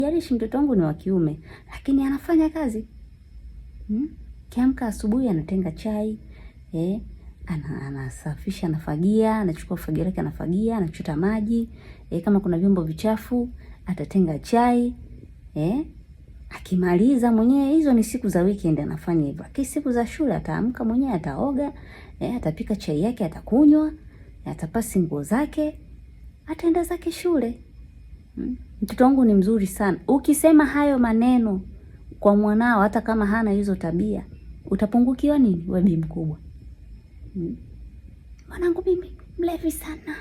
Jarishi mtoto wangu ni wa kiume, lakini anafanya kazi. Kiamka asubuhi anatenga chai, anasafisha, anafagia, anachukua fagio lake anafagia, anachota maji, kama kuna vyombo vichafu, atatenga chai, akimaliza mwenyewe. Hizo ni siku za weekend anafanya hivyo. Siku za shule ataamka mwenyewe, ataoga, atapika chai yake, atakunywa, atapasi nguo zake, ataenda zake shule. Mtoto wangu ni mzuri sana. Ukisema hayo maneno kwa mwanao hata kama hana hizo tabia, utapungukiwa nini wewe bi mkubwa? Mwanangu mimi mlevi sana.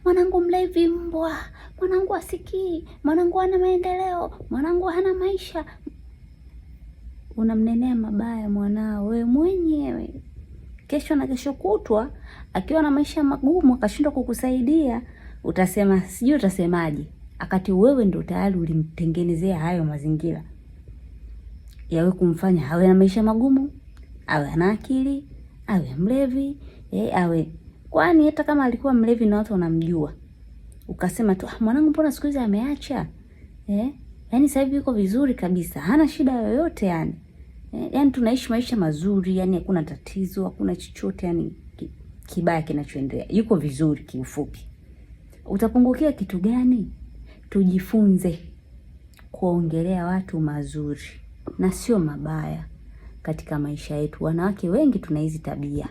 Mwanangu mlevi mbwa. Mwanangu asikii. Mwanangu hana maendeleo. Mwanangu hana maisha. Unamnenea mabaya mwanao wewe mwenyewe. Kesho na kesho kutwa akiwa na maisha magumu akashindwa kukusaidia, utasema sijui utasemaje, akati wewe ndio tayari ulimtengenezea hayo mazingira yawe kumfanya awe na maisha magumu, awe na akili, awe mlevi, awe. Kwani hata kama alikuwa mlevi na watu wanamjua, ukasema tu mwanangu mbona siku hizi ameacha, yani sasa hivi yuko vizuri kabisa, hana shida yoyote yani. Yani tunaishi maisha mazuri, yani hakuna tatizo, hakuna chochote yani kibaya kinachoendelea. Yuko vizuri kiufupi. Utapungukia kitu gani? Tujifunze kuongelea watu mazuri na sio mabaya katika maisha yetu. Wanawake wengi tuna hizi tabia.